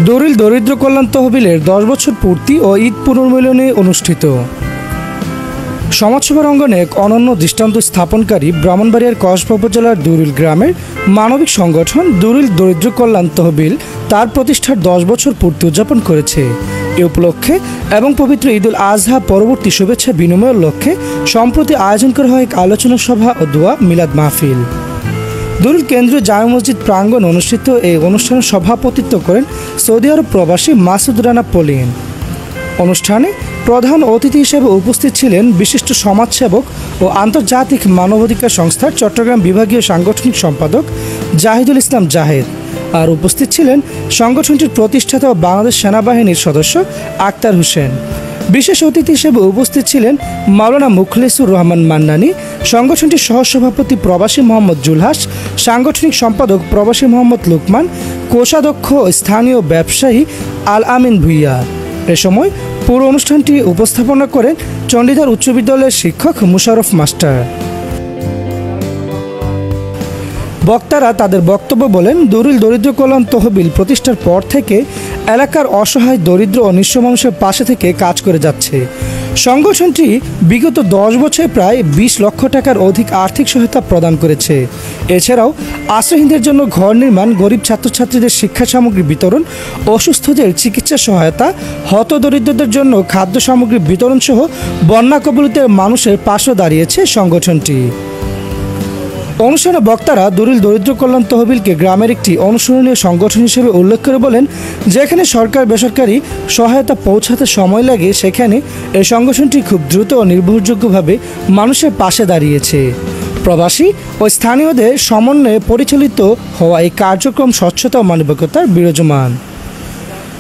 দরিল দরিদ্র কল্যাণ তহবিলের 10 বছর পূর্তি ও ঈদ পুনর্মিলনী অনুষ্ঠিত। সমাজসেবার অঙ্গনে এক অনন্য দৃষ্টান্ত স্থাপনকারী ব্রাহ্মণবাড়িয়ার কসবা উপজেলার দরিল গ্রামের মানবিক সংগঠন দরিল দরিদ্র কল্যাণ তহবিল তার প্রতিষ্ঠার 10 বছর পূর্তি উদযাপন করেছে। এ উপলক্ষে এবং পবিত্র ঈদুল আজহা পরবর্তী শুভেচ্ছা বিনিময়ের লক্ষ্যে সম্প্রতি আয়োজন করা হয় এক আলোচনা সভা ও দোয়া মিলাদ মাহফিল। দরিল কেন্দ্রীয় জামে মসজিদ প্রাঙ্গণ অনুষ্ঠিত এই অনুষ্ঠানে সভাপতিত্ব করেন সৌদি আরব প্রবাসী মাসুদ রানা পলিন। অনুষ্ঠানে প্রধান অতিথি হিসেবে উপস্থিত ছিলেন বিশিষ্ট সমাজসেবক ও আন্তর্জাতিক মানবাধিকার সংস্থার চট্টগ্রাম বিভাগীয় সাংগঠনিক সম্পাদক জাহিদুল ইসলাম জাহেদ। আর উপস্থিত ছিলেন সংগঠনটির প্রতিষ্ঠাতা ও বাংলাদেশ সেনাবাহিনীর সদস্য আক্তার হোসেন। বিশেষ অতিথি হিসেবে উপস্থিত ছিলেন মাওলানা মুখলেসুর রহমান মান্নানী, সংগঠনটির সহসভাপতি প্রবাসী মোহাম্মদ জুলহাস, সাংগঠনিক সম্পাদক প্রবাসী মোহাম্মদ লুকমান, কোষাধ্যক্ষ ও স্থানীয় ব্যবসায়ী আল আমিন ভুইয়া। এ সময় পুরো অনুষ্ঠানটি উপস্থাপনা করেন চণ্ডীদার উচ্চ বিদ্যালয়ের শিক্ষক মুশারফ মাস্টার। বক্তারা তাদের বক্তব্য বলেন, দরিল দরিদ্র কল্যাণ তহবিল প্রতিষ্ঠার পর থেকে এলাকার অসহায় দরিদ্র ও নিঃস্ব মানুষের পাশে থেকে কাজ করে যাচ্ছে। সংগঠনটি বিগত 10 বছরে প্রায় 20 লক্ষ টাকার অধিক আর্থিক সহায়তা প্রদান করেছে। এছাড়াও আশ্রয়হীনদের জন্য ঘর নির্মাণ, গরিব ছাত্রছাত্রীদের শিক্ষা সামগ্রী বিতরণ, অসুস্থদের চিকিৎসা সহায়তা, হতদরিদ্রদের জন্য খাদ্য সামগ্রী বিতরণ সহ বন্যা কবলিত মানুষের পাশে দাঁড়িয়েছে সংগঠনটি। অনুষ্ঠানে বক্তারা দরিল দরিদ্র কল্যাণ তহবিলকে গ্রামের একটি অনুসরণীয় সংগঠন হিসেবে উল্লেখ করে বলেন, যেখানে সরকার বেসরকারি সহায়তা পৌঁছাতে সময় লাগে, সেখানে এই সংগঠনটি খুব দ্রুত ও নির্ভরযোগ্যভাবে মানুষের পাশে দাঁড়িয়েছে। প্রবাসী ও স্থানীয়দের সমন্বয়ে পরিচালিত হওয়া এই কার্যক্রম স্বচ্ছতা ও মানবিকতার বিরাজমান।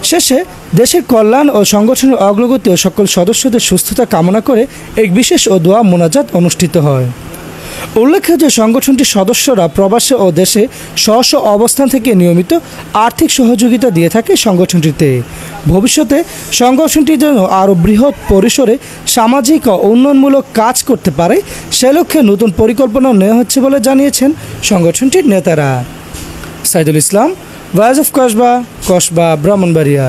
শেষে দেশের কল্যাণ ও সংগঠনের অগ্রগতি ও সকল সদস্যদের সুস্থতা কামনা করে এক বিশেষ ও দোয়া মোনাজাত অনুষ্ঠিত হয়। উল্লেখ্য যে সংগঠনটির সদস্যরা প্রবাসে ও দেশে স্ব অবস্থান থেকে নিয়মিত আর্থিক সহযোগিতা দিয়ে থাকে সংগঠনটিতে। ভবিষ্যতে সংগঠনটি যেন আরও বৃহৎ পরিসরে সামাজিক ও উন্নয়নমূলক কাজ করতে পারে, সে লক্ষ্যে নতুন পরিকল্পনা নেওয়া হচ্ছে বলে জানিয়েছেন সংগঠনটির নেতারা। Saidul Islam, voice of Kasba, Kasba, Brahmanbaria.